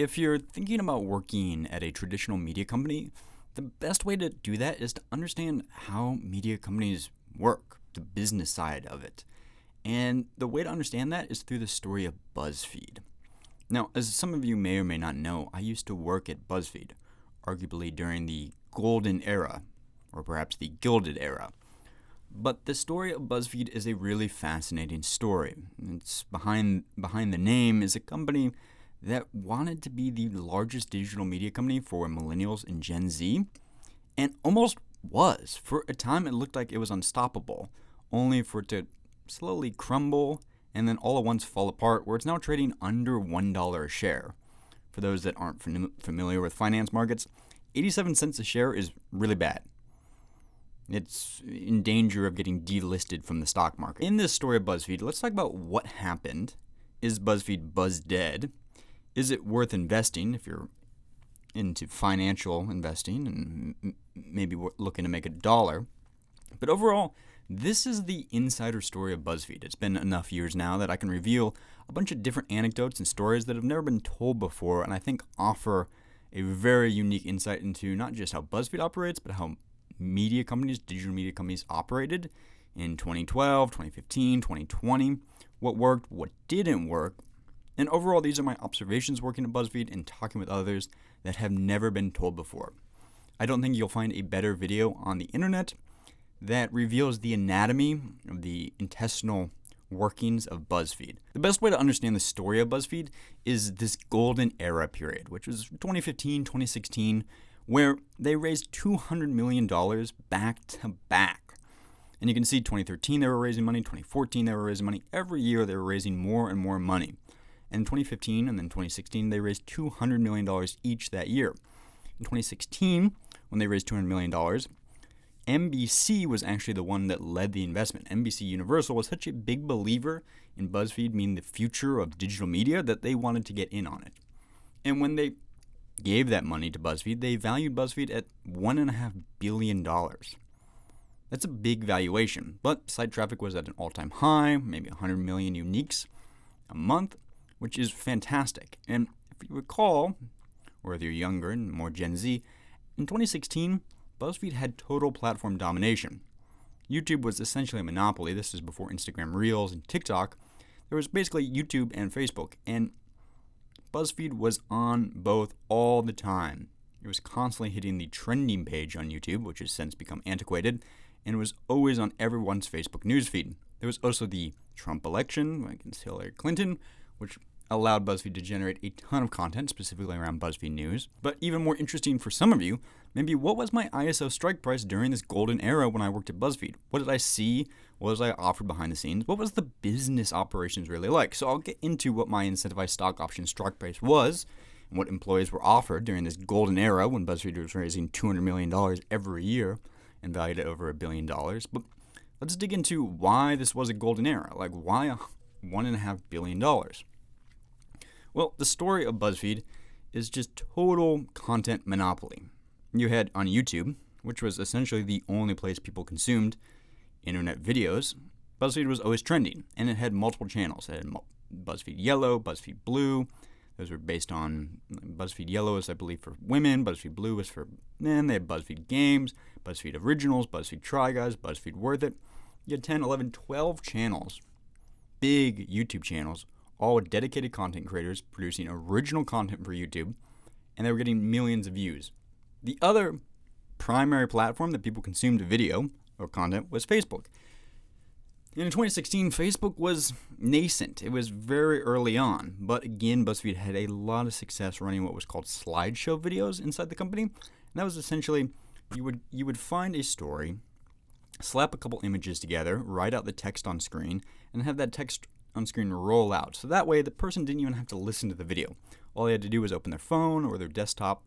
If you're thinking about working at a traditional media company, the best way to do that is to understand how media companies work, the business side of it. And the way to understand that is through the story of BuzzFeed. Now, as some of you may or may not know, I used to work at BuzzFeed, arguably during the golden era, or perhaps the gilded era. But the story of BuzzFeed is a really fascinating story. It's behind the name is a company that wanted to be the largest digital media company for millennials and Gen Z, and almost was. For a time, it looked like it was unstoppable, only for it to slowly crumble and then all at once fall apart, where it's now trading under $1 a share. For those that aren't familiar with finance markets, 87 cents a share is really bad. It's in danger of getting delisted from the stock market. In this story of BuzzFeed, let's talk about what happened. Is BuzzFeed buzz dead? Is it worth investing if you're into financial investing and maybe looking to make $1? But overall, this is the insider story of BuzzFeed. It's been enough years now that I can reveal a bunch of different anecdotes and stories that have never been told before, and I think offer a very unique insight into not just how BuzzFeed operates, but how media companies, digital media companies operated in 2012, 2015, 2020, what worked, what didn't work. And overall, these are my observations working at BuzzFeed and talking with others that have never been told before. I don't think you'll find a better video on the internet that reveals the anatomy of the intestinal workings of BuzzFeed. The best way to understand the story of BuzzFeed is this golden era period, which was 2015, 2016, where they raised $200 million back to back. And you can see 2013 they were raising money, 2014 they were raising money. Every year they were raising more and more money. And in 2015 and then 2016, they raised $200 million each that year. In 2016, when they raised $200 million, NBC was actually the one that led the investment. NBC Universal was such a big believer in BuzzFeed being the future of digital media that they wanted to get in on it. And when they gave that money to BuzzFeed, they valued BuzzFeed at $1.5 billion. That's a big valuation, but site traffic was at an all-time high, maybe 100 million uniques a month, which is fantastic. And if you recall, or if you're younger and more Gen Z, in 2016, BuzzFeed had total platform domination. YouTube was essentially a monopoly. This is before Instagram Reels and TikTok. There was basically YouTube and Facebook, and BuzzFeed was on both all the time. It was constantly hitting the trending page on YouTube, which has since become antiquated, and it was always on everyone's Facebook newsfeed. There was also the Trump election against Hillary Clinton, which allowed BuzzFeed to generate a ton of content, specifically around BuzzFeed News. But even more interesting for some of you, maybe what was my ISO strike price during this golden era when I worked at BuzzFeed? What did I see? What was I offered behind the scenes? What was the business operations really like? So I'll get into what my incentivized stock option strike price was and what employees were offered during this golden era when BuzzFeed was raising $200 million every year and valued at over $1 billion. But let's dig into why this was a golden era. Like, why $1.5 billion? Well, the story of BuzzFeed is just total content monopoly. You had on YouTube, which was essentially the only place people consumed internet videos, BuzzFeed was always trending, and it had multiple channels. It had BuzzFeed Yellow, BuzzFeed Blue. Those were based on BuzzFeed Yellow is, I believe, for women. BuzzFeed Blue was for men. They had BuzzFeed Games, BuzzFeed Originals, BuzzFeed Try Guys, BuzzFeed Worth It. You had 10, 11, 12 channels, big YouTube channels, all with dedicated content creators producing original content for YouTube, and they were getting millions of views. The other primary platform that people consumed video or content was Facebook. And in 2016, Facebook was nascent. It was very early on, but again, BuzzFeed had a lot of success running what was called slideshow videos inside the company. And that was essentially, you would find a story, slap a couple images together, write out the text on screen, and have that text on screen roll out. So that way the person didn't even have to listen to the video. All they had to do was open their phone or their desktop,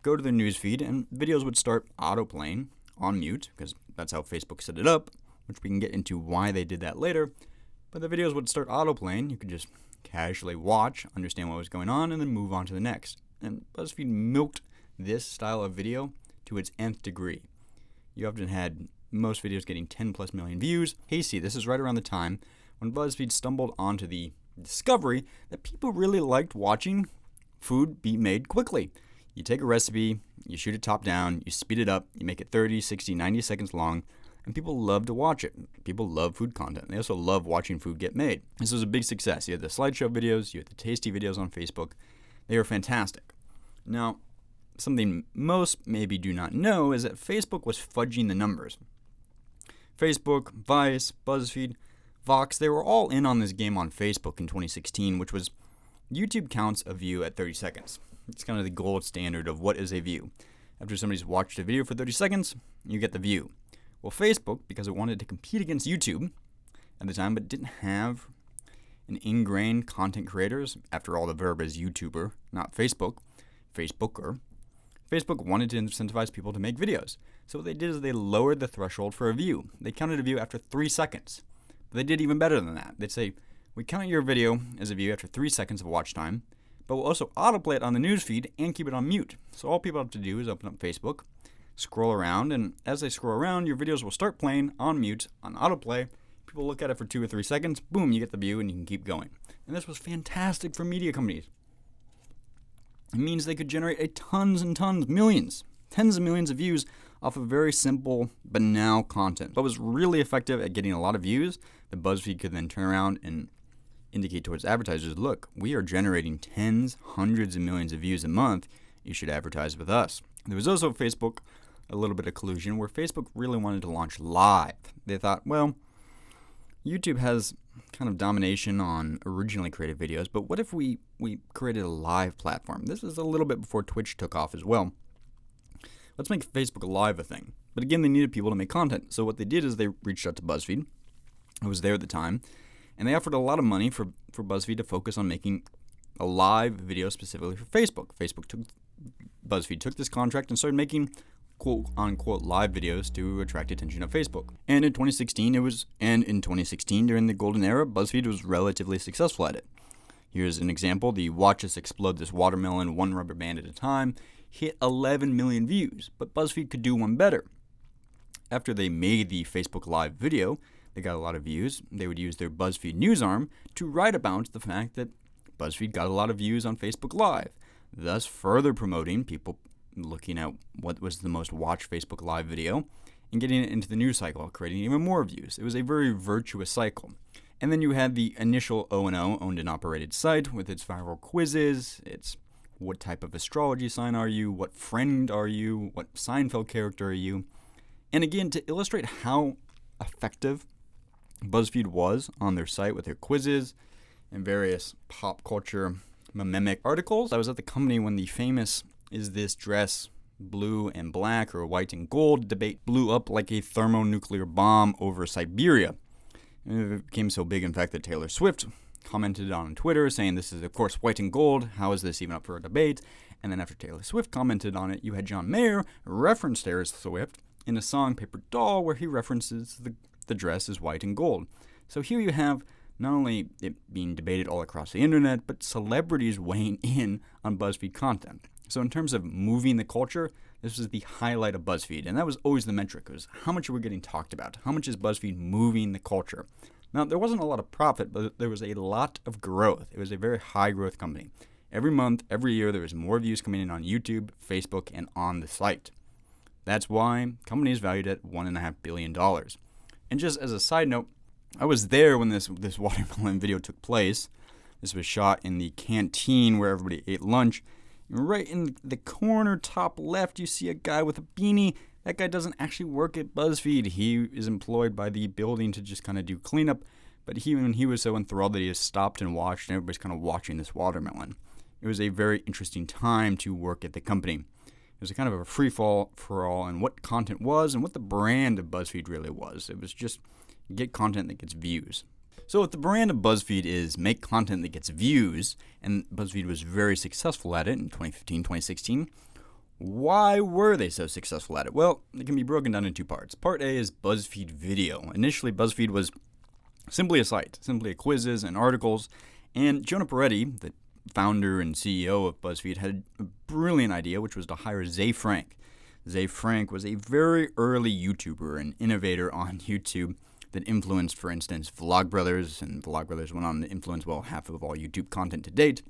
go to their newsfeed, and videos would start auto-playing on mute, because that's how Facebook set it up, which we can get into why they did that later. But the videos would start auto-playing. You could just casually watch, understand what was going on, and then move on to the next. And BuzzFeed milked this style of video to its nth degree. You often had most videos getting 10 plus million views. Hasty, this is right around the time when BuzzFeed stumbled onto the discovery that people really liked watching food be made quickly. You take a recipe, you shoot it top down, you speed it up, you make it 30, 60, 90 seconds long, and people love to watch it. People love food content. They also love watching food get made. This was a big success. You had the slideshow videos, you had the tasty videos on Facebook. They were fantastic. Now, something most maybe do not know is that Facebook was fudging the numbers. Facebook, Vice, BuzzFeed, Vox, they were all in on this game on Facebook in 2016, which was YouTube counts a view at 30 seconds. It's kind of the gold standard of what is a view. After somebody's watched a video for 30 seconds, you get the view. Well, Facebook, because it wanted to compete against YouTube at the time, but didn't have an ingrained content creators, after all the verb is YouTuber, not Facebook, Facebooker, Facebook wanted to incentivize people to make videos. So what they did is they lowered the threshold for a view. They counted a view after 3 seconds. But they did even better than that. They'd say, we count your video as a view after 3 seconds of watch time, but we'll also autoplay it on the newsfeed and keep it on mute. So all people have to do is open up Facebook, scroll around, and as they scroll around, your videos will start playing on mute, on autoplay. People look at it for 2 or 3 seconds, boom, you get the view and you can keep going. And this was fantastic for media companies. It means they could generate tons and tons, millions, tens of millions of views off of very simple, banal content. But was really effective at getting a lot of views that BuzzFeed could then turn around and indicate towards advertisers, look, we are generating tens, hundreds of millions of views a month. You should advertise with us. There was also Facebook, a little bit of collusion, where Facebook really wanted to launch live. They thought, well, YouTube has kind of domination on originally created videos, but what if we created a live platform? This is a little bit before Twitch took off as well. Let's make Facebook Live a thing. But again, they needed people to make content. So what they did is they reached out to BuzzFeed, who was there at the time, and they offered a lot of money for BuzzFeed to focus on making a live video specifically for Facebook. BuzzFeed took this contract and started making quote-unquote live videos to attract attention of Facebook. And in 2016, during the golden era, BuzzFeed was relatively successful at it. Here's an example. The Watch Us Explode This Watermelon One Rubber Band at a Time hit 11 million views, but BuzzFeed could do one better. After they made the Facebook Live video, they got a lot of views. They would use their BuzzFeed news arm to write about the fact that BuzzFeed got a lot of views on Facebook Live, thus further promoting people looking at what was the most watched Facebook Live video and getting it into the news cycle, creating even more views. It was a very virtuous cycle. And then you had the initial O&O, owned and operated site, with its viral quizzes, its what type of astrology sign are you, what friend are you, what Seinfeld character are you. And again, to illustrate how effective BuzzFeed was on their site with their quizzes and various pop culture mimic articles. I was at the company when the famous "is this dress blue and black or white and gold" debate blew up like a thermonuclear bomb over Siberia. And it became so big, in fact, that Taylor Swift commented on Twitter saying, this is, of course, white and gold. How is this even up for a debate? And then after Taylor Swift commented on it, you had John Mayer reference Taylor Swift in a song, Paper Doll, where he references the dress as white and gold. So here you have not only it being debated all across the internet, but celebrities weighing in on BuzzFeed content. So in terms of moving the culture, this was the highlight of BuzzFeed, and that was always the metric, was how much are we getting talked about? How much is BuzzFeed moving the culture? Now, there wasn't a lot of profit, but there was a lot of growth. It was a very high growth company. Every month, every year, there was more views coming in on YouTube, Facebook, and on the site. That's why company is valued at $1.5 billion. And just as a side note, I was there when this watermelon video took place. This was shot in the canteen where everybody ate lunch. Right in the corner top left, you see a guy with a beanie. That guy doesn't actually work at BuzzFeed. He is employed by the building to just kind of do cleanup. But he was so enthralled that he just stopped and watched, and everybody's kind of watching this watermelon. It was a very interesting time to work at the company. It was a kind of a free-for-all in what content was and what the brand of BuzzFeed really was. It was just get content that gets views. So if the brand of BuzzFeed is make content that gets views, and BuzzFeed was very successful at it in 2015, 2016, why were they so successful at it? Well, it can be broken down in two parts. Part A is BuzzFeed Video. Initially, BuzzFeed was simply a site, simply quizzes and articles, and Jonah Peretti, the founder and CEO of BuzzFeed, had a brilliant idea, which was to hire Zay Frank. Zay Frank was a very early YouTuber and innovator on YouTube that influenced, for instance, Vlogbrothers, and Vlogbrothers went on to influence, half of all YouTube content to date.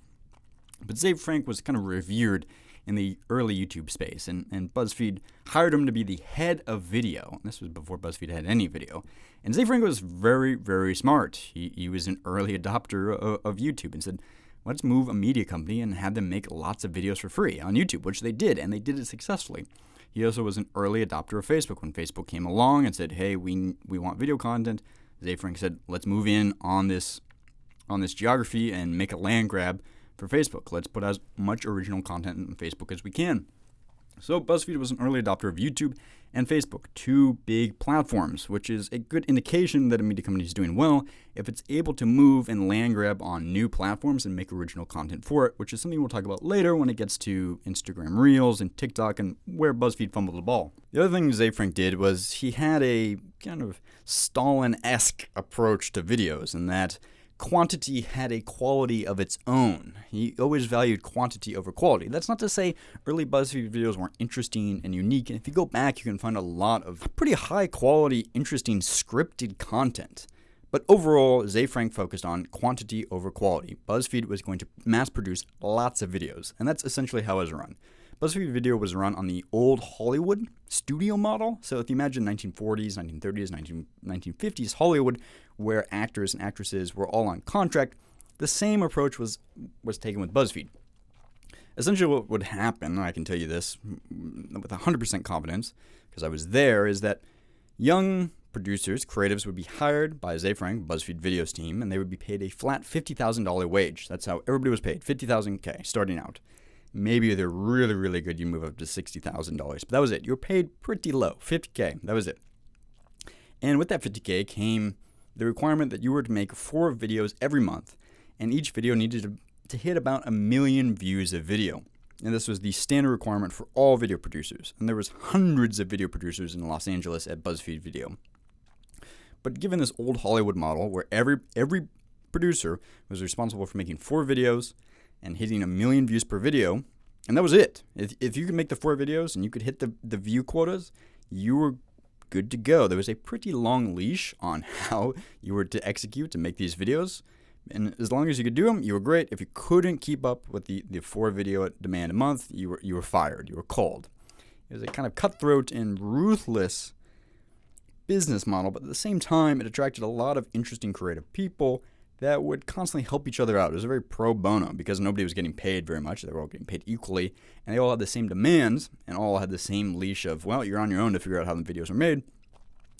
But Dave Frank was kind of revered in the early YouTube space, and BuzzFeed hired him to be the head of video. This was before BuzzFeed had any video. And Dave Frank was very, very smart. He was an early adopter of YouTube and said, let's move a media company and have them make lots of videos for free on YouTube, which they did, and they did it successfully. He also was an early adopter of Facebook. When Facebook came along and said, hey, we want video content, Dave Frank said, let's move in on this geography and make a land grab for Facebook. Let's put as much original content on Facebook as we can. So BuzzFeed was an early adopter of YouTube and Facebook, two big platforms, which is a good indication that a media company is doing well if it's able to move and land grab on new platforms and make original content for it, which is something we'll talk about later when it gets to Instagram Reels and TikTok and where BuzzFeed fumbled the ball. The other thing Dave Frank did was he had a kind of Stalin-esque approach to videos, in that quantity had a quality of its own. He always valued quantity over quality. That's not to say early BuzzFeed videos weren't interesting and unique, and if you go back, you can find a lot of pretty high quality, interesting scripted content. But overall, Dave Frank focused on quantity over quality. BuzzFeed was going to mass produce lots of videos, and that's essentially how it was run. BuzzFeed Video was run on the old Hollywood studio model. So if you imagine 1940s, 1930s, 1950s Hollywood, where actors and actresses were all on contract, the same approach was taken with BuzzFeed. Essentially what would happen, and I can tell you this with 100% confidence, because I was there, is that young producers, creatives, would be hired by Dave Frank, BuzzFeed Video's team, and they would be paid a flat $50,000 wage. That's how everybody was paid, $50,000 starting out. Maybe they're really, really good, you move up to $60,000. But that was it. You were paid pretty low, $50K. That was it. And with that $50K came the requirement that you were to make 4 videos every month, and each video needed to hit about 1 million views of video. And this was the standard requirement for all video producers. And there was hundreds of video producers in Los Angeles at BuzzFeed Video. But given this old Hollywood model where every producer was responsible for making 4 videos and hitting 1 million views per video, and that was it. If you could make the 4 videos and you could hit the view quotas, you were good to go. There was a pretty long leash on how you were to execute to make these videos, and as long as you could do them, you were great. If you couldn't keep up with the 4 video demand a month, you were fired. You were called. It was a kind of cutthroat and ruthless business model, but at the same time, it attracted a lot of interesting creative people that would constantly help each other out. It was very pro bono because nobody was getting paid very much. They were all getting paid equally, and they all had the same demands and all had the same leash of, well, you're on your own to figure out how the videos are made.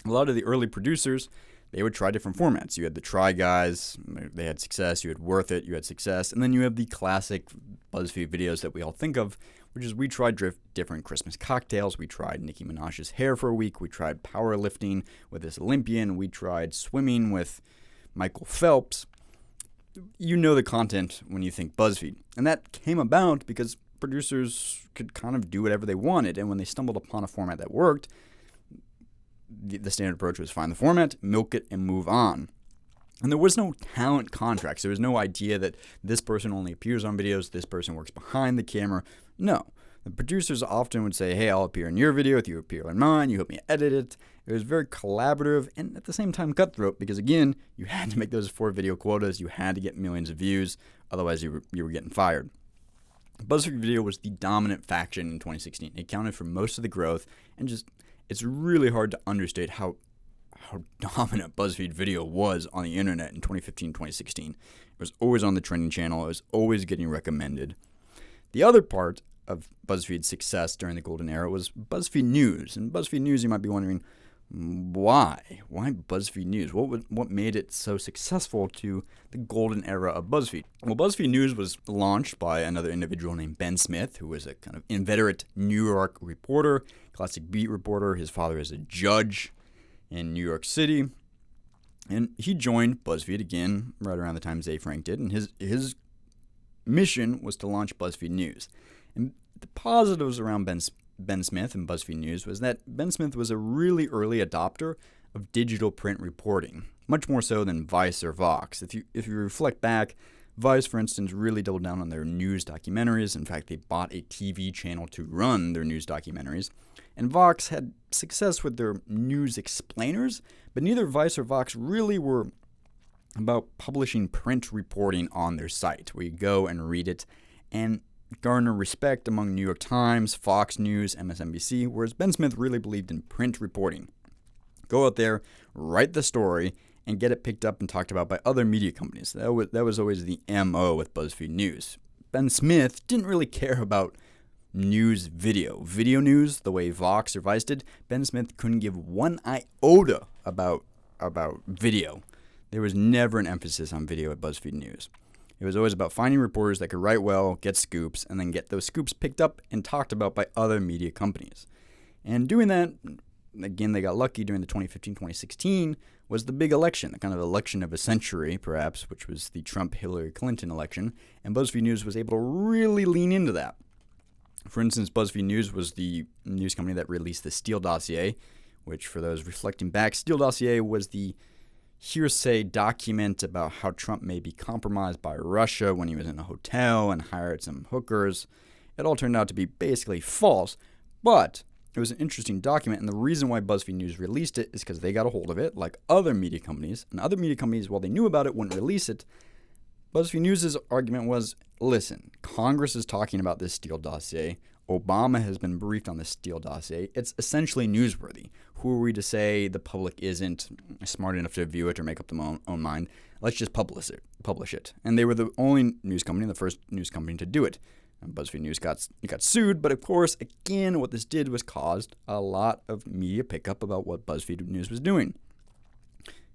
A lot of the early producers, they would try different formats. You had the Try Guys, they had success. You had Worth It, you had success. And then you have the classic BuzzFeed videos that we all think of, which is we tried different Christmas cocktails. We tried Nicki Minaj's hair for a week. We tried powerlifting with this Olympian. We tried swimming with Michael Phelps. You know the content when you think BuzzFeed. And that came about because producers could kind of do whatever they wanted. And when they stumbled upon a format that worked, the standard approach was find the format, milk it, and move on. And there was no talent contracts. There was no idea that this person only appears on videos, this person works behind the camera. No. The producers often would say, hey, I'll appear in your video if you appear in mine, you help me edit it. It was very collaborative and at the same time cutthroat because, again, you had to make those 4 video quotas. You had to get millions of views. Otherwise, you were getting fired. BuzzFeed Video was the dominant faction in 2016. It accounted for most of the growth, and just it's really hard to understate how dominant BuzzFeed Video was on the internet in 2015, 2016. It was always on the trending channel. It was always getting recommended. The other part of BuzzFeed's success during the golden era was BuzzFeed News. And BuzzFeed News, you might be wondering, why? Why BuzzFeed News? What made it so successful to the golden era of BuzzFeed? Well, BuzzFeed News was launched by another individual named Ben Smith, who was a kind of inveterate New York reporter, classic beat reporter. His father is a judge in New York City. And he joined BuzzFeed again right around the time Dave Frank did. And his mission was to launch BuzzFeed News. And the positives around Ben Smith and BuzzFeed News was that Ben Smith was a really early adopter of digital print reporting, much more so than Vice or Vox. If you reflect back, Vice, for instance, really doubled down on their news documentaries. In fact, they bought a TV channel to run their news documentaries. And Vox had success with their news explainers, but neither Vice or Vox really were about publishing print reporting on their site, where you go and read it and garner respect among New York Times, Fox News, MSNBC, whereas Ben Smith really believed in print reporting. Go out there, write the story, and get it picked up and talked about by other media companies. That was always the MO with BuzzFeed News. Ben Smith didn't really care about news video news the way Vox or Vice did. Ben Smith couldn't give one iota about video. There was never an emphasis on video at BuzzFeed News. It was always about finding reporters that could write well, get scoops, and then get those scoops picked up and talked about by other media companies. And doing that, again, they got lucky during the 2015-2016 was the big election, the kind of election of a century, perhaps, which was the Trump-Hillary Clinton election, and BuzzFeed News was able to really lean into that. For instance, BuzzFeed News was the news company that released the Steele dossier, which, for those reflecting back, Steele dossier was the hearsay document about how Trump may be compromised by Russia when he was in a hotel and hired some hookers. It all turned out to be basically false, but it was an interesting document, and the reason why BuzzFeed News released it is because they got a hold of it, like other media companies, and other media companies, while they knew about it, wouldn't release it. BuzzFeed News' argument was, listen, Congress is talking about this Steele dossier. Obama has been briefed on the Steele dossier. It's essentially newsworthy. Who are we to say the public isn't smart enough to view it or make up their own mind? Let's just publish it. And they were the only news company, the first news company to do it. And BuzzFeed News got sued, but of course, again, what this did was caused a lot of media pickup about what BuzzFeed News was doing.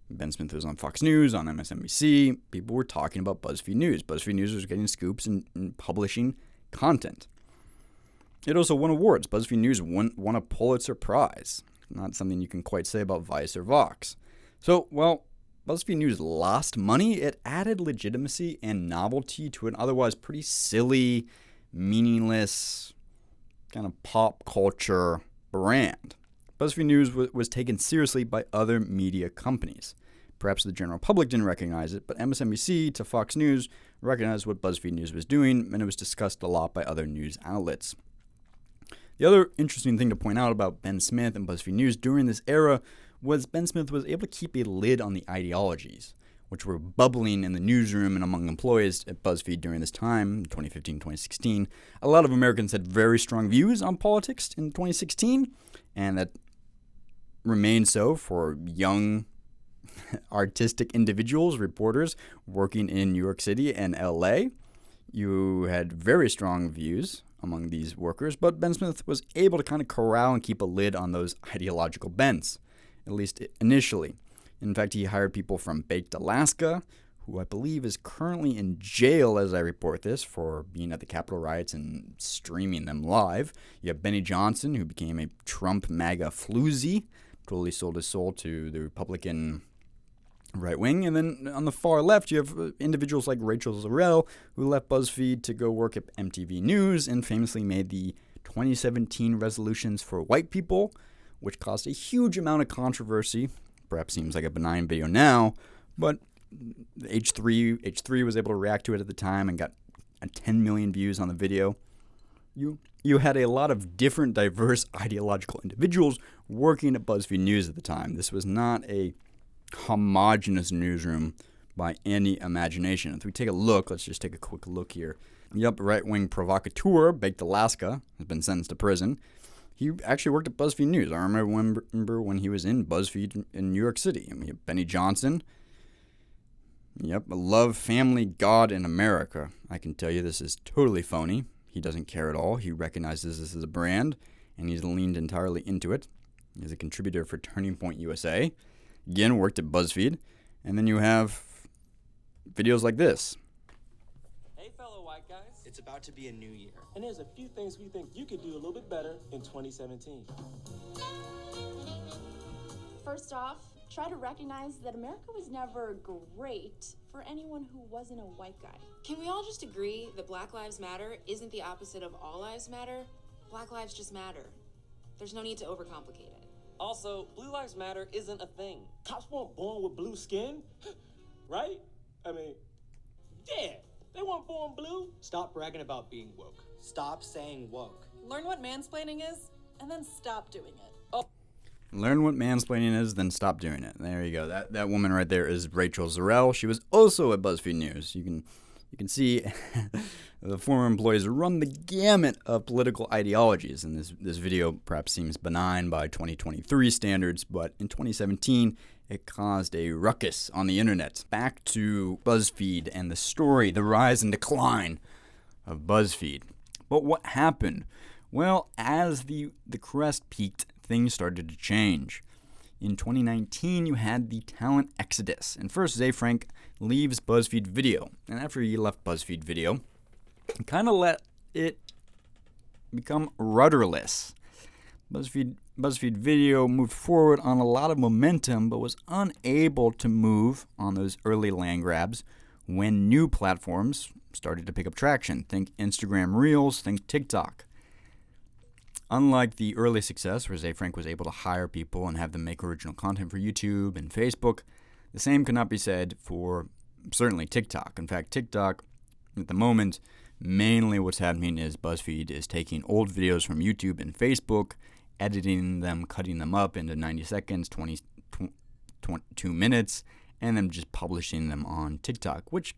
Ben Smith was on Fox News, on MSNBC. People were talking about BuzzFeed News. BuzzFeed News was getting scoops and publishing content. It also won awards. BuzzFeed News won a Pulitzer Prize. Not something you can quite say about Vice or Vox. So, well, BuzzFeed News lost money. It added legitimacy and novelty to an otherwise pretty silly, meaningless, kind of pop culture brand. BuzzFeed News was taken seriously by other media companies. Perhaps the general public didn't recognize it, but MSNBC to Fox News recognized what BuzzFeed News was doing, and it was discussed a lot by other news outlets. The other interesting thing to point out about Ben Smith and BuzzFeed News during this era was Ben Smith was able to keep a lid on the ideologies, which were bubbling in the newsroom and among employees at BuzzFeed during this time, 2015-2016. A lot of Americans had very strong views on politics in 2016, and that remained so for young artistic individuals, reporters working in New York City and LA. You had very strong views among these workers, but Ben Smith was able to kind of corral and keep a lid on those ideological bents, at least initially. In fact, he hired people from Baked Alaska, who I believe is currently in jail as I report this for being at the Capitol riots and streaming them live. You have Benny Johnson, who became a Trump MAGA floozy, totally sold his soul to the Republican right wing. And then on the far left, you have individuals like Rachel Zarel, who left BuzzFeed to go work at MTV News and famously made the 2017 resolutions for white people, which caused a huge amount of controversy. Perhaps seems like a benign video now, but H3 was able to react to it at the time and got 10 million views on the video. You had a lot of different, diverse, ideological individuals working at BuzzFeed News at the time. This was not a homogenous newsroom by any imagination. If we take a look, let's just take a quick look here. Yep, right-wing provocateur, Baked Alaska, has been sentenced to prison. He actually worked at BuzzFeed News. I remember when he was in BuzzFeed in New York City. I mean, Benny Johnson. Yep, love, family, God, and America. I can tell you this is totally phony. He doesn't care at all. He recognizes this as a brand, and he's leaned entirely into it. He's a contributor for Turning Point USA. Again, worked at BuzzFeed. And then you have videos like this. Hey, fellow white guys. It's about to be a new year. And there's a few things we think you could do a little bit better in 2017. First off, try to recognize that America was never great for anyone who wasn't a white guy. Can we all just agree that Black Lives Matter isn't the opposite of all lives matter? Black lives just matter. There's no need to overcomplicate it. Also, Blue Lives Matter isn't a thing. Cops weren't born with blue skin, right? I mean, yeah, they weren't born blue. Stop bragging about being woke. Stop saying woke. Learn what mansplaining is, and then stop doing it. Learn what mansplaining is, then stop doing it. There you go. That woman right there is Rachel Zarel. She was also at BuzzFeed News. You You can see the former employees run the gamut of political ideologies, and this video perhaps seems benign by 2023 standards, but in 2017, it caused a ruckus on the internet. Back to BuzzFeed and the rise and decline of BuzzFeed. But what happened? Well, as the crest peaked, things started to change. In 2019, you had the talent exodus. And first, Ze Frank leaves BuzzFeed Video. And after he left BuzzFeed Video, he kind of let it become rudderless. BuzzFeed Video moved forward on a lot of momentum, but was unable to move on those early land grabs when new platforms started to pick up traction. Think Instagram Reels, think TikTok. Unlike the early success where Ze Frank was able to hire people and have them make original content for YouTube and Facebook, the same could not be said for certainly TikTok. In fact, TikTok, at the moment, mainly what's happening is BuzzFeed is taking old videos from YouTube and Facebook, editing them, cutting them up into 90 seconds, 22 minutes, and then just publishing them on TikTok, which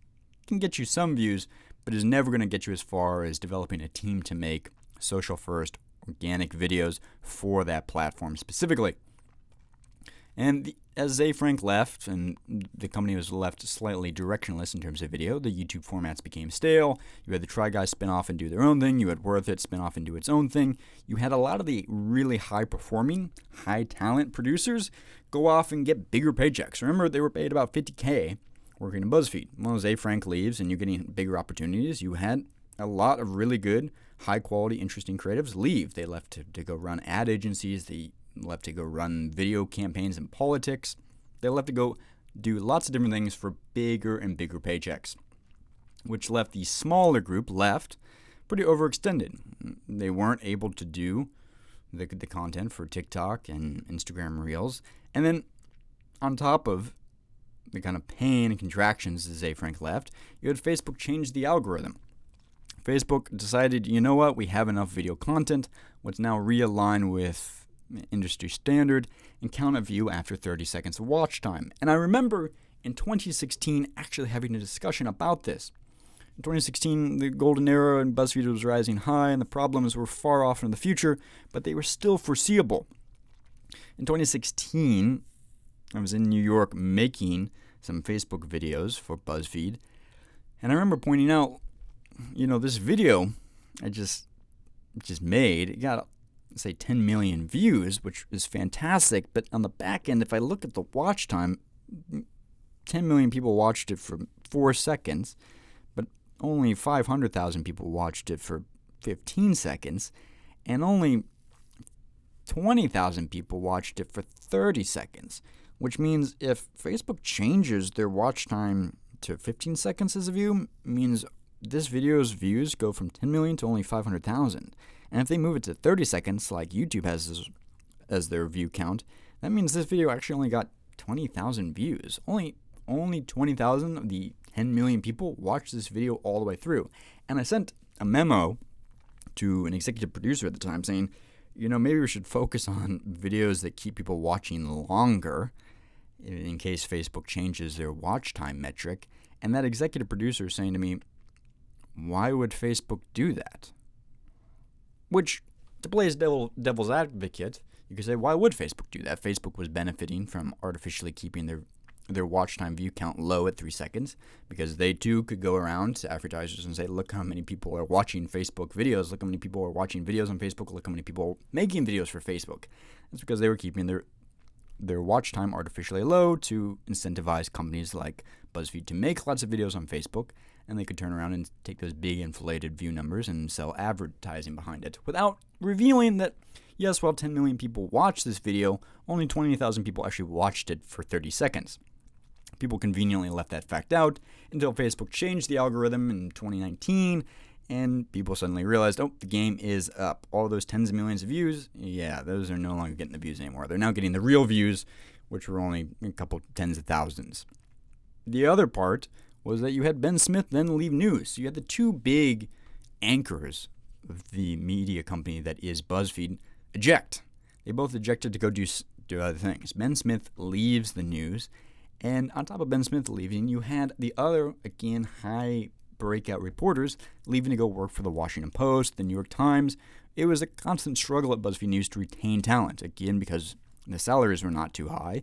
can get you some views, but is never going to get you as far as developing a team to make social-first, organic videos for that platform specifically. And as Ze Frank left and the company was left slightly directionless in terms of video, the YouTube formats became stale. You had the Try Guys spin off and do their own thing. You had Worth It spin off and do its own thing. You had a lot of the really high-performing, high-talent producers go off and get bigger paychecks. Remember, they were paid about $50K working in BuzzFeed. Well, Ze Frank leaves and you're getting bigger opportunities. You had a lot of really good, high-quality, interesting creatives leave. They left to go run ad agencies. They left to go run video campaigns in politics. They left to go do lots of different things for bigger and bigger paychecks, which left the smaller group pretty overextended. They weren't able to do the content for TikTok and Instagram Reels. And then on top of the kind of pain and contractions as Ze Frank left, you had Facebook change the algorithm. Facebook decided, you know what, we have enough video content. Let's now realign with industry standard and count a view after 30 seconds of watch time. And I remember in 2016 actually having a discussion about this. In 2016, the golden era in BuzzFeed was rising high and the problems were far off in the future, but they were still foreseeable. In 2016, I was in New York making some Facebook videos for BuzzFeed, and I remember pointing out, this video I just made, it got, say, 10 million views, which is fantastic. But on the back end, if I look at the watch time, 10 million people watched it for 4 seconds, but only 500,000 people watched it for 15 seconds, and only 20,000 people watched it for 30 seconds, which means if Facebook changes their watch time to 15 seconds as a view, means this video's views go from 10 million to only 500,000. And if they move it to 30 seconds, like YouTube has as their view count, that means this video actually only got 20,000 views. Only 20,000 of the 10 million people watched this video all the way through. And I sent a memo to an executive producer at the time saying, maybe we should focus on videos that keep people watching longer in case Facebook changes their watch time metric. And that executive producer is saying to me, why would Facebook do that? Which, to play as devil's advocate, you could say, why would Facebook do that? Facebook was benefiting from artificially keeping their watch time view count low at 3 seconds because they too could go around to advertisers and say, look how many people are watching Facebook videos, look how many people are watching videos on Facebook, look how many people are making videos for Facebook. That's because they were keeping their watch time artificially low to incentivize companies like BuzzFeed to make lots of videos on Facebook, and they could turn around and take those big inflated view numbers and sell advertising behind it without revealing that, yes, while 10 million people watched this video, only 20,000 people actually watched it for 30 seconds. People conveniently left that fact out until Facebook changed the algorithm in 2019, and people suddenly realized, the game is up. All those tens of millions of views, those are no longer getting the views anymore. They're now getting the real views, which were only a couple tens of thousands. The other part was that you had Ben Smith then leave news. So you had the two big anchors of the media company that is BuzzFeed eject. They both ejected to go do other things. Ben Smith leaves the news, and on top of Ben Smith leaving, you had the other, again, high breakout reporters leaving to go work for the Washington Post, the New York Times. It was a constant struggle at BuzzFeed News to retain talent, again, because the salaries were not too high.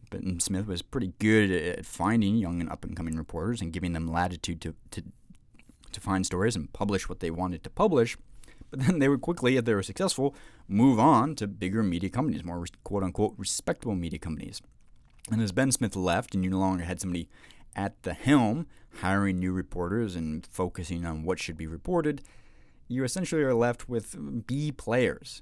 But Smith was pretty good at finding young and up-and-coming reporters and giving them latitude to find stories and publish what they wanted to publish. But then they would quickly, if they were successful, move on to bigger media companies, more quote-unquote respectable media companies. And as Ben Smith left and you no longer had somebody at the helm hiring new reporters and focusing on what should be reported, you essentially are left with B players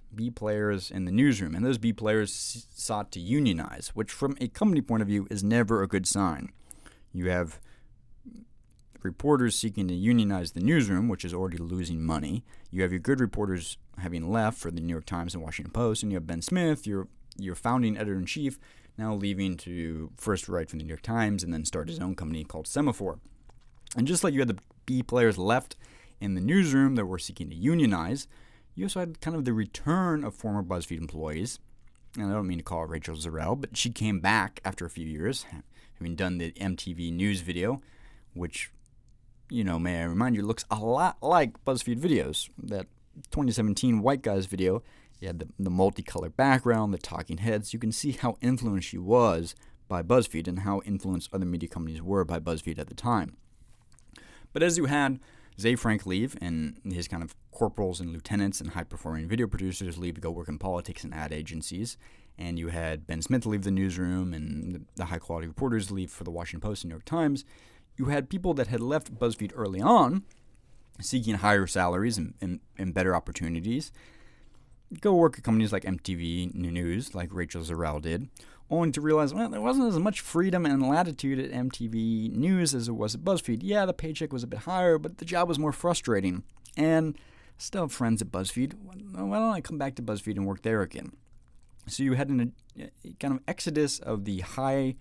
in the newsroom. And those B players sought to unionize, which from a company point of view is never a good sign. You have reporters seeking to unionize the newsroom, which is already losing money. You have your good reporters having left for the New York Times and Washington Post, and you have Ben Smith, your founding editor-in-chief, now leaving to first write for the New York Times and then start his own company called Semaphore. And just like you had the B players left in the newsroom that were seeking to unionize, you also had kind of the return of former BuzzFeed employees. And I don't mean to call her Rachel Zarel, but she came back after a few years, having done the MTV News video, which, may I remind you, looks a lot like BuzzFeed videos. That 2017 White Guys video, you had the multicolored background, the talking heads. You can see how influenced she was by BuzzFeed and how influenced other media companies were by BuzzFeed at the time. But as you had Zay Frank leave and his kind of corporals and lieutenants and high-performing video producers leave to go work in politics and ad agencies, and you had Ben Smith leave the newsroom and the high-quality reporters leave for the Washington Post and New York Times, you had people that had left BuzzFeed early on seeking higher salaries and better opportunities go work at companies like MTV News, like Rachel Zarel did, only to realize, there wasn't as much freedom and latitude at MTV News as there was at BuzzFeed. Yeah, the paycheck was a bit higher, but the job was more frustrating. And I still have friends at BuzzFeed. Why don't I come back to BuzzFeed and work there again? So you had a kind of exodus of the high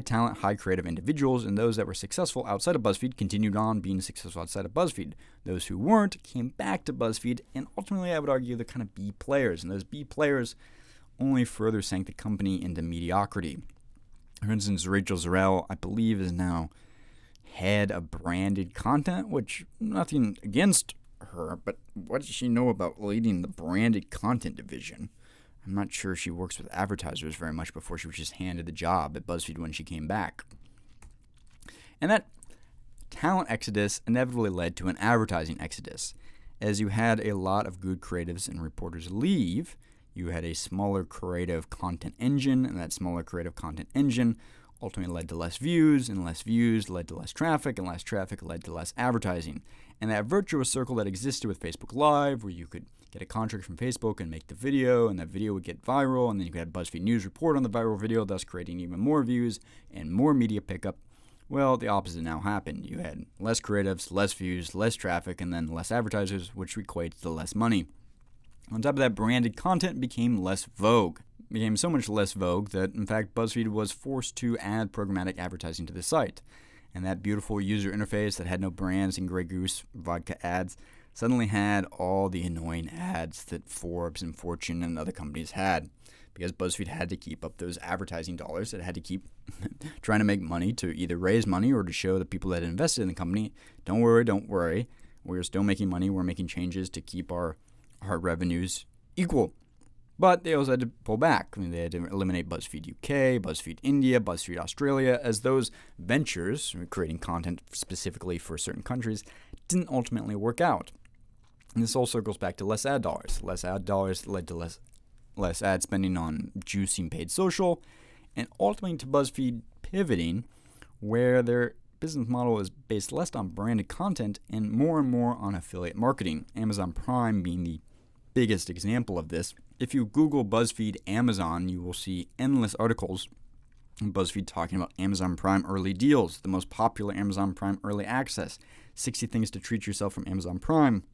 talent, high creative individuals, and those that were successful outside of BuzzFeed continued on being successful outside of BuzzFeed. Those who weren't came back to BuzzFeed, and ultimately I would argue they're kind of B players, and those B players only further sank the company into mediocrity. For instance, Rachel Zarel, I believe, is now head of branded content, which nothing against her, but what does she know about leading the branded content division? I'm not sure she works with advertisers very much before she was just handed the job at BuzzFeed when she came back. And that talent exodus inevitably led to an advertising exodus. As you had a lot of good creatives and reporters leave, you had a smaller creative content engine, and that smaller creative content engine ultimately led to less views, and less views led to less traffic, and less traffic led to less advertising. And that virtuous circle that existed with Facebook Live, where you could get a contract from Facebook and make the video, and that video would get viral, and then you could have BuzzFeed News report on the viral video, thus creating even more views and more media pickup. Well, the opposite now happened. You had less creatives, less views, less traffic, and then less advertisers, which equates to less money. On top of that, branded content became less vogue. It became so much less vogue that, in fact, BuzzFeed was forced to add programmatic advertising to the site. And that beautiful user interface that had no brands and Grey Goose vodka ads suddenly had all the annoying ads that Forbes and Fortune and other companies had. Because BuzzFeed had to keep up those advertising dollars. It had to keep trying to make money to either raise money or to show the people that had invested in the company, don't worry, we're still making money, we're making changes to keep our revenues equal. But they also had to pull back. They had to eliminate BuzzFeed UK, BuzzFeed India, BuzzFeed Australia, as those ventures, creating content specifically for certain countries, didn't ultimately work out. And this all circles back to less ad dollars. Less ad dollars led to less ad spending on juicing paid social, and ultimately to BuzzFeed pivoting, where their business model is based less on branded content and more on affiliate marketing. Amazon Prime being the biggest example of this. If you Google BuzzFeed Amazon, you will see endless articles in BuzzFeed talking about Amazon Prime early deals, the most popular Amazon Prime early access, 60 things to treat yourself from Amazon Prime.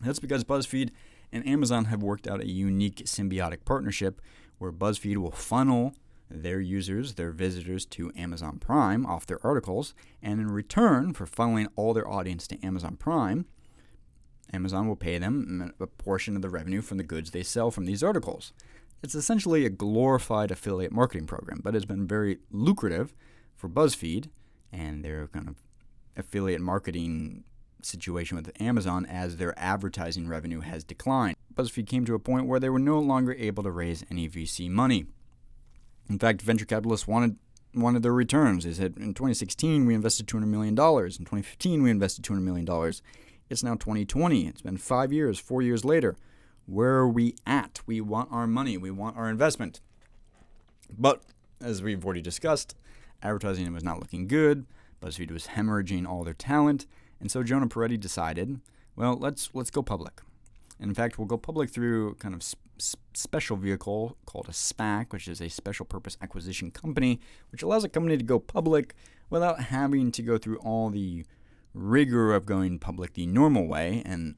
That's because BuzzFeed and Amazon have worked out a unique symbiotic partnership where BuzzFeed will funnel their users, their visitors to Amazon Prime off their articles, and in return for funneling all their audience to Amazon Prime, Amazon will pay them a portion of the revenue from the goods they sell from these articles. It's essentially a glorified affiliate marketing program, but it's been very lucrative for BuzzFeed and their kind of affiliate marketing situation with Amazon as their advertising revenue has declined. BuzzFeed came to a point where they were no longer able to raise any VC money. In fact, venture capitalists wanted their returns. They said, in 2016, we invested $200 million. In 2015, we invested $200 million. It's now 2020. It's been 5 years, 4 years later. Where are we at? We want our money. We want our investment. But, as we've already discussed, advertising was not looking good. BuzzFeed was hemorrhaging all their talent. And so Jonah Peretti decided, well, let's go public. And in fact, we'll go public through kind of special vehicle called a SPAC, which is a special purpose acquisition company, which allows a company to go public without having to go through all the rigor of going public the normal way. And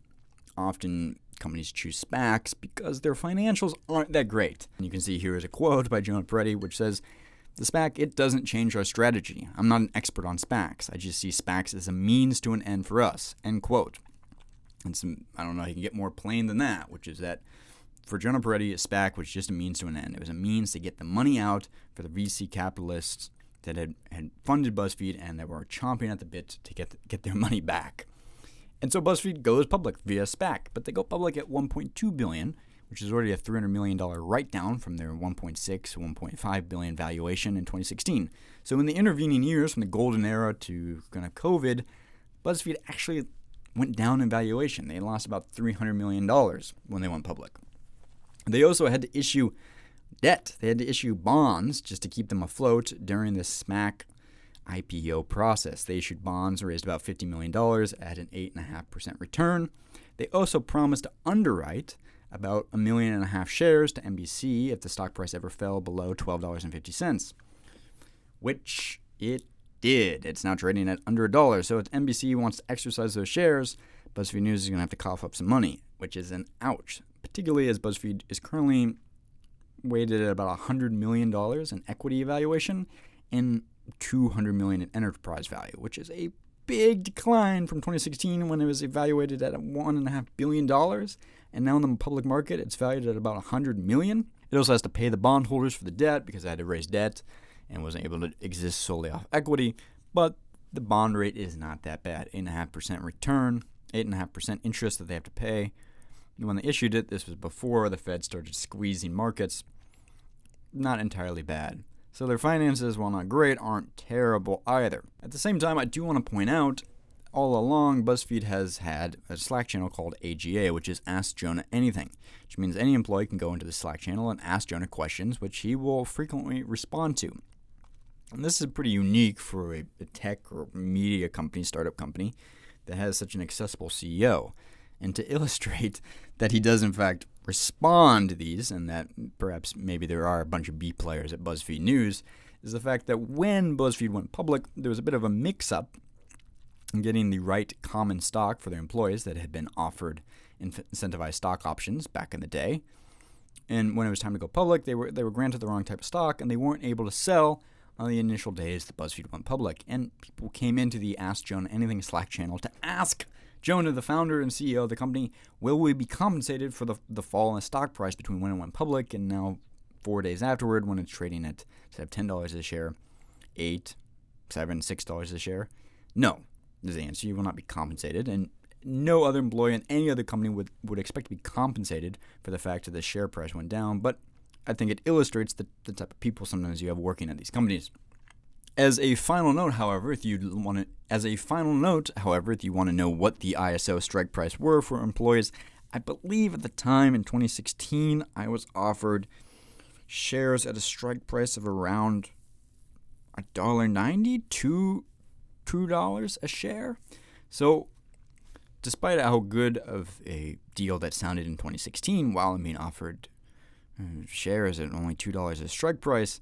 often companies choose SPACs because their financials aren't that great. And you can see here is a quote by Jonah Peretti, which says, "The SPAC, it doesn't change our strategy. I'm not an expert on SPACs. I just see SPACs as a means to an end for us." End quote. And I don't know how you can get more plain than that, which is that for Jonah Peretti, a SPAC was just a means to an end. It was a means to get the money out for the VC capitalists that had funded BuzzFeed and that were chomping at the bit to get their money back. And so BuzzFeed goes public via SPAC, but they go public at $1.2 billion, which is already a $300 million write-down from their $1.6, $1.5 billion valuation in 2016. So in the intervening years, from the golden era to kind of COVID, BuzzFeed actually went down in valuation. They lost about $300 million when they went public. They also had to issue debt. They had to issue bonds just to keep them afloat during the SPAC IPO process. They issued bonds, raised about $50 million at an 8.5% return. They also promised to underwrite about 1.5 million shares to NBC if the stock price ever fell below $12.50, which it did. It's now trading at under $1. So if NBC wants to exercise those shares, BuzzFeed News is going to have to cough up some money, which is an ouch, particularly as BuzzFeed is currently weighted at about $100 million in equity valuation and $200 million in enterprise value, which is a big decline from 2016 when it was evaluated at $1.5 billion. And now in the public market, it's valued at about $100 million. It also has to pay the bondholders for the debt because it had to raise debt and wasn't able to exist solely off equity. But the bond rate is not that bad. 8.5% return, 8.5% interest that they have to pay. When they issued it, this was before the Fed started squeezing markets. Not entirely bad. So their finances, while not great, aren't terrible either. At the same time, I do want to point out, all along, BuzzFeed has had a Slack channel called AGA, which is Ask Jonah Anything, which means any employee can go into the Slack channel and ask Jonah questions, which he will frequently respond to. And this is pretty unique for a tech or media company, startup company, that has such an accessible CEO. And to illustrate that he does, in fact, respond to these, and that perhaps maybe there are a bunch of B players at BuzzFeed News, is the fact that when BuzzFeed went public, there was a bit of a mix-up in getting the right common stock for their employees that had been offered incentivized stock options back in the day. And when it was time to go public, they were granted the wrong type of stock, and they weren't able to sell on the initial days that BuzzFeed went public. And people came into the Ask Jonah Anything Slack channel to ask Jonah, the founder and CEO of the company, will we be compensated for the fall in the stock price between when it went public and now 4 days afterward when it's trading at, instead of $10 a share, $8, $7, $6 a share? No, is the answer. You will not be compensated, and no other employee in any other company would expect to be compensated for the fact that the share price went down, but I think it illustrates the type of people sometimes you have working at these companies. As a final note, however, if you want to know what the ISO strike price were for employees, I believe at the time in 2016, I was offered shares at a strike price of around $1.90 to $2 a share. So, despite how good of a deal that sounded in 2016, while I'm being offered shares at only $2 a strike price,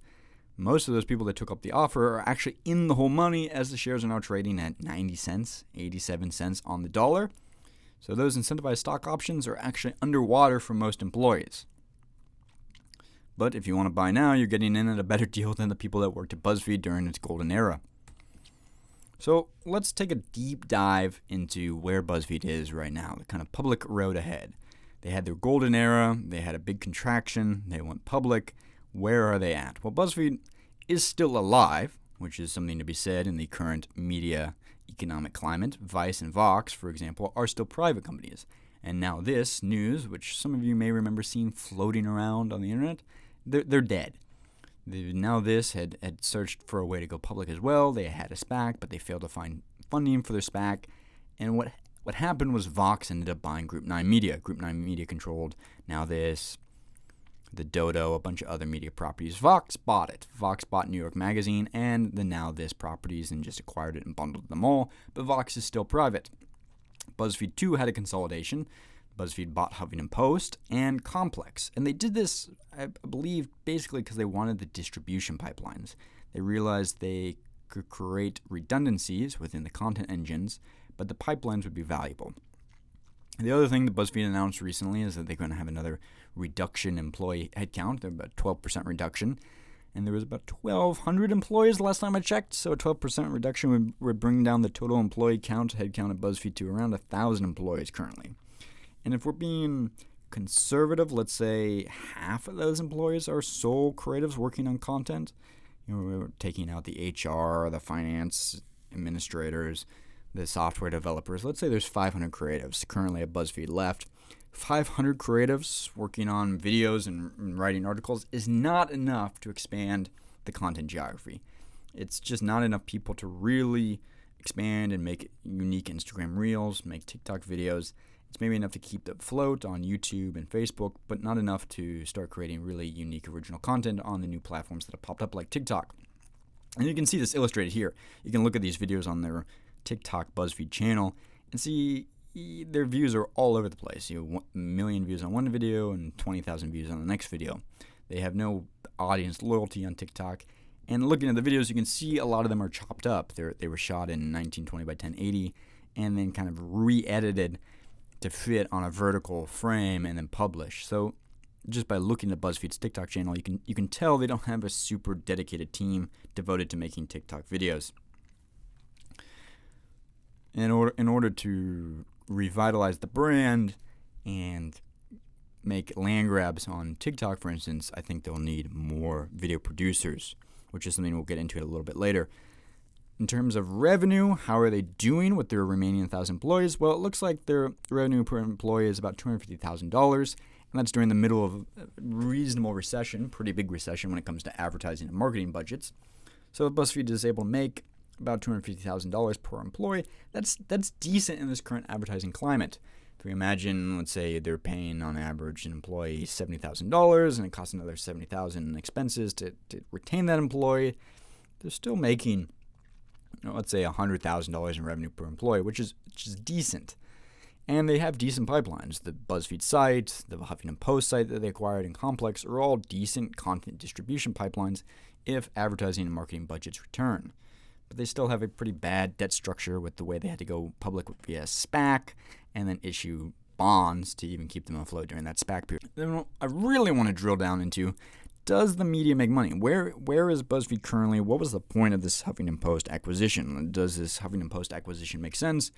most of those people that took up the offer are actually in the whole money, as the shares are now trading at 90 cents, 87 cents on the dollar. So those incentivized stock options are actually underwater for most employees. But if you want to buy now, you're getting in at a better deal than the people that worked at BuzzFeed during its golden era. So let's take a deep dive into where BuzzFeed is right now, the kind of public road ahead. They had their golden era, they had a big contraction, they went public. Where are they at? Well, BuzzFeed is still alive, which is something to be said in the current media economic climate, Vice and Vox, for example, are still private companies. And Now This News, which some of you may remember seeing floating around on the internet, they're dead. Now This had searched for a way to go public as well. They had a SPAC, but they failed to find funding for their SPAC. And what happened was Vox ended up buying Group 9 Media. Group 9 Media controlled Now This, the Dodo, a bunch of other media properties. Vox bought it. Vox bought New York Magazine and the Now This properties and just acquired it and bundled them all. But Vox is still private. BuzzFeed too had a consolidation. BuzzFeed bought Huffington Post and Complex. And they did this, I believe, basically because they wanted the distribution pipelines. They realized they could create redundancies within the content engines, but the pipelines would be valuable. The other thing that BuzzFeed announced recently is that they're going to have another reduction in employee headcount. They're about 12% reduction. And there was about 1,200 employees last time I checked. So a 12% reduction would bring down the total employee headcount at BuzzFeed to around 1,000 employees currently. And if we're being conservative, let's say half of those employees are sole creatives working on content. We're taking out the HR, the finance administrators, the software developers. Let's say there's 500 creatives currently at BuzzFeed left. 500 creatives working on videos and writing articles is not enough to expand the content geography. It's just not enough people to really expand and make unique Instagram reels, make TikTok videos. It's maybe enough to keep it afloat on YouTube and Facebook, but not enough to start creating really unique original content on the new platforms that have popped up like TikTok. And you can see this illustrated here. You can look at these videos on their TikTok BuzzFeed channel and see their views are all over the place. 1 million views on one video and 20,000 views on the next video. They have no audience loyalty on TikTok. And looking at the videos, you can see a lot of them are chopped up. They were shot in 1920 by 1080 and then kind of re-edited to fit on a vertical frame and then published. So just by looking at BuzzFeed's TikTok channel, you can tell they don't have a super dedicated team devoted to making TikTok videos. In order to revitalize the brand and make land grabs on TikTok, for instance, I think they'll need more video producers, which is something we'll get into a little bit later. In terms of revenue, how are they doing with their remaining 1,000 employees? Well, it looks like their revenue per employee is about $250,000, and that's during the middle of a reasonable recession, pretty big recession when it comes to advertising and marketing budgets. So if BuzzFeed is able to make about $250,000 per employee, that's decent in this current advertising climate. If we imagine, let's say they're paying on average an employee $70,000 and it costs another $70,000 in expenses to retain that employee, they're still making, let's say $100,000 in revenue per employee, which is decent. And they have decent pipelines. The BuzzFeed site, the Huffington Post site that they acquired, and Complex are all decent content distribution pipelines if advertising and marketing budgets return. But they still have a pretty bad debt structure with the way they had to go public via SPAC and then issue bonds to even keep them afloat during that SPAC period. Then I really want to drill down into, does the media make money? Where is BuzzFeed currently? What was the point of this Huffington Post acquisition? Does this Huffington Post acquisition make sense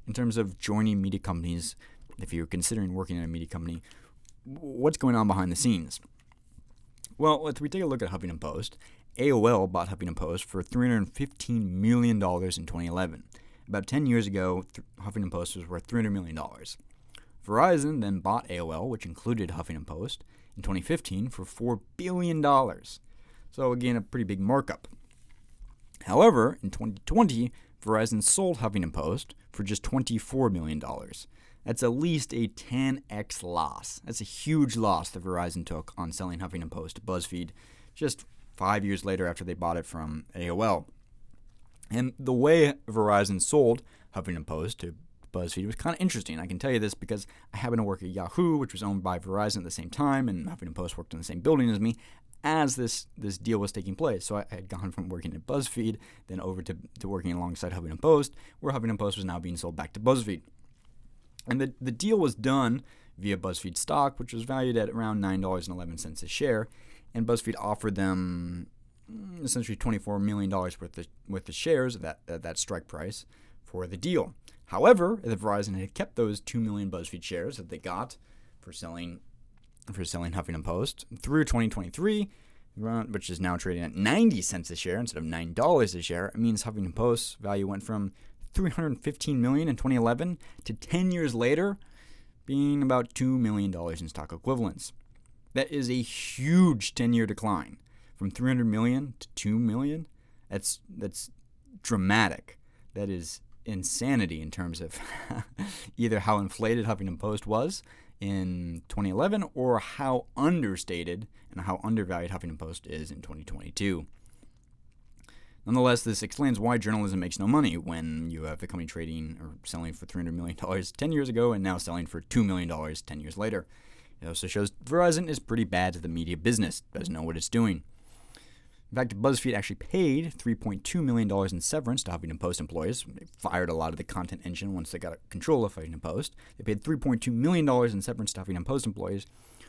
in terms of joining media companies? If you're considering working at a media company, what's going on behind the scenes? Well, if we take a look at Huffington Post, AOL bought Huffington Post for $315 million in 2011. About 10 years ago, Huffington Post was worth $300 million. Verizon then bought AOL, which included Huffington Post, in 2015 for $4 billion. So again, a pretty big markup. However, in 2020, Verizon sold Huffington Post for just $24 million. That's at least a 10x loss. That's a huge loss that Verizon took on selling Huffington Post to BuzzFeed just 5 years later after they bought it from AOL. And the way Verizon sold Huffington Post to BuzzFeed was kind of interesting. I can tell you this because I happen to work at Yahoo, which was owned by Verizon at the same time, and Huffington Post worked in the same building as me as this deal was taking place. So I had gone from working at BuzzFeed then over to working alongside Huffington Post, where Huffington Post was now being sold back to BuzzFeed. And the deal was done via BuzzFeed stock, which was valued at around $9.11 a share, and BuzzFeed offered them essentially $24 million worth of shares at that strike price for the deal. However, if Verizon had kept those 2 million BuzzFeed shares that they got for selling Huffington Post through 2023, which is now trading at 90 cents a share instead of $9 a share, it means Huffington Post's value went from $315 million in 2011 to 10 years later being about $2 million in stock equivalents. That is a huge 10-year decline from $300 million to $2 million. That's dramatic. That is insanity in terms of either how inflated Huffington Post was in 2011 or how understated and how undervalued Huffington Post is in 2022. Nonetheless, this explains why journalism makes no money when you have the company trading or selling for $300 million 10 years ago and now selling for $2 million 10 years later. It also shows Verizon is pretty bad at the media business, doesn't know what it's doing. In fact, BuzzFeed actually paid $3.2 million in severance to Huffington Post employees. They fired a lot of the content engine once they got control of Huffington Post. They paid $3.2 million in severance to Huffington Post employees,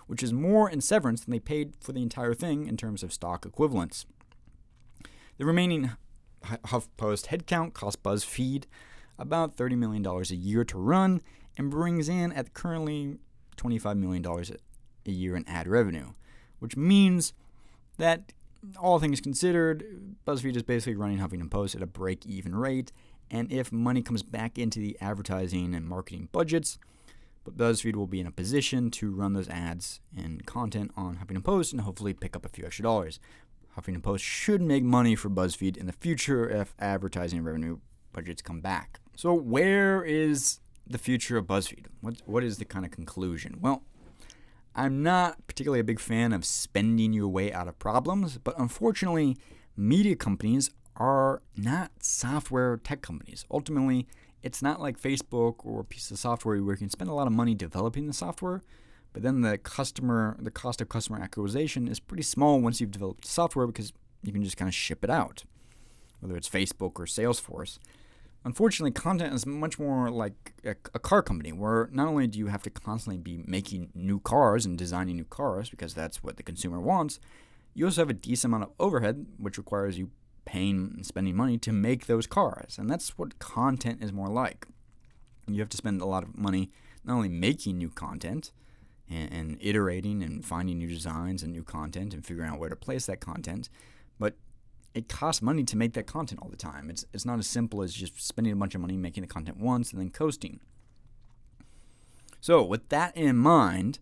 which is more in severance than they paid for the entire thing in terms of stock equivalents. The remaining HuffPost headcount costs BuzzFeed about $30 million a year to run and brings in at currently $25 million a year in ad revenue, which means that all things considered, BuzzFeed is basically running Huffington Post at a break-even rate, and if money comes back into the advertising and marketing budgets, BuzzFeed will be in a position to run those ads and content on Huffington Post and hopefully pick up a few extra dollars. Huffington Post should make money for BuzzFeed in the future if advertising revenue budgets come back. So where is the future of BuzzFeed? What is the kind of conclusion? Well, I'm not particularly a big fan of spending your way out of problems, but unfortunately, media companies are not software tech companies. Ultimately, it's not like Facebook or a piece of software where you can spend a lot of money developing the software, but then the cost of customer acquisition is pretty small once you've developed the software because you can just kind of ship it out, whether it's Facebook or Salesforce. Unfortunately, content is much more like a car company where not only do you have to constantly be making new cars and designing new cars because that's what the consumer wants, you also have a decent amount of overhead, which requires you paying and spending money to make those cars. And that's what content is more like. You have to spend a lot of money not only making new content and iterating and finding new designs and new content and figuring out where to place that content, but it costs money to make that content all the time. It's not as simple as just spending a bunch of money making the content once and then coasting. So with that in mind,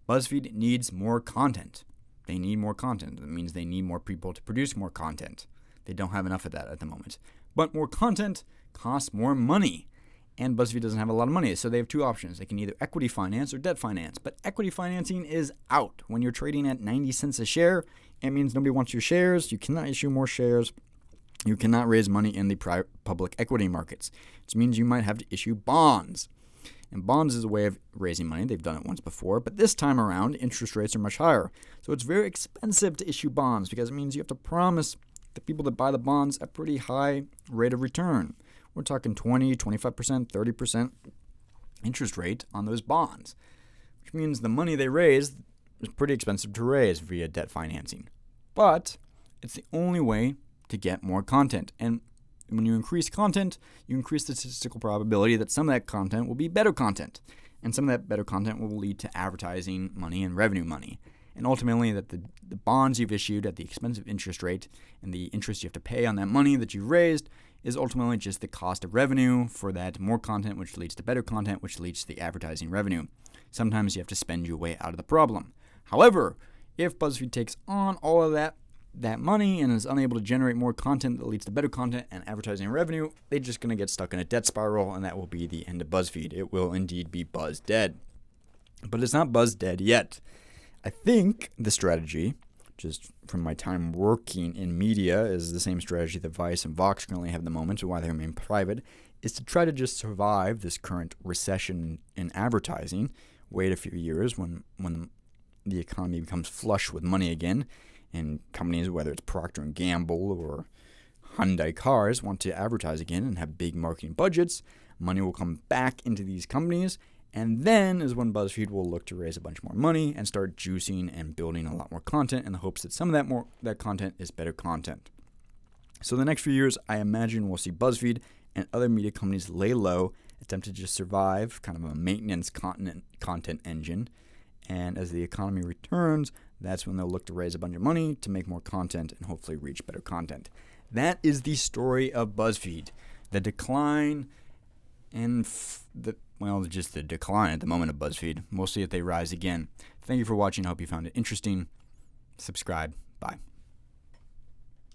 BuzzFeed needs more content. They need more content. That means they need more people to produce more content. They don't have enough of that at the moment. But more content costs more money. And BuzzFeed doesn't have a lot of money, so they have two options. They can either equity finance or debt finance. But equity financing is out. When you're trading at 90 cents a share, it means nobody wants your shares. You cannot issue more shares. You cannot raise money in the public equity markets, which means you might have to issue bonds. And bonds is a way of raising money. They've done it once before, but this time around, interest rates are much higher. So it's very expensive to issue bonds because it means you have to promise the people that buy the bonds a pretty high rate of return. We're talking 20, 25%, 30% interest rate on those bonds, which means the money they raise is pretty expensive to raise via debt financing. But it's the only way to get more content. And when you increase content, you increase the statistical probability that some of that content will be better content. And some of that better content will lead to advertising money and revenue money. And ultimately, that the bonds you've issued at the expensive interest rate and the interest you have to pay on that money that you've raised is ultimately just the cost of revenue for that more content, which leads to better content, which leads to the advertising revenue. Sometimes you have to spend your way out of the problem. However, if BuzzFeed takes on all of that money and is unable to generate more content that leads to better content and advertising revenue, they're just going to get stuck in a debt spiral, and that will be the end of BuzzFeed. It will indeed be buzz dead. But it's not buzz dead yet. I think the strategy, just from my time working in media, is the same strategy that Vice and Vox currently have at the moment, so why they remain private, is to try to just survive this current recession in advertising, wait a few years when the economy becomes flush with money again, and companies, whether it's Procter & Gamble or Hyundai Cars, want to advertise again and have big marketing budgets. Money will come back into these companies, and then is when BuzzFeed will look to raise a bunch more money and start juicing and building a lot more content in the hopes that some of that content is better content. So the next few years, I imagine we'll see BuzzFeed and other media companies lay low, attempt to just survive, kind of a maintenance content engine. And as the economy returns, that's when they'll look to raise a bunch of money to make more content and hopefully reach better content. That is the story of BuzzFeed. The decline and just the decline at the moment of BuzzFeed. We'll see if they rise again. Thank you for watching. I hope you found it interesting. Subscribe. Bye.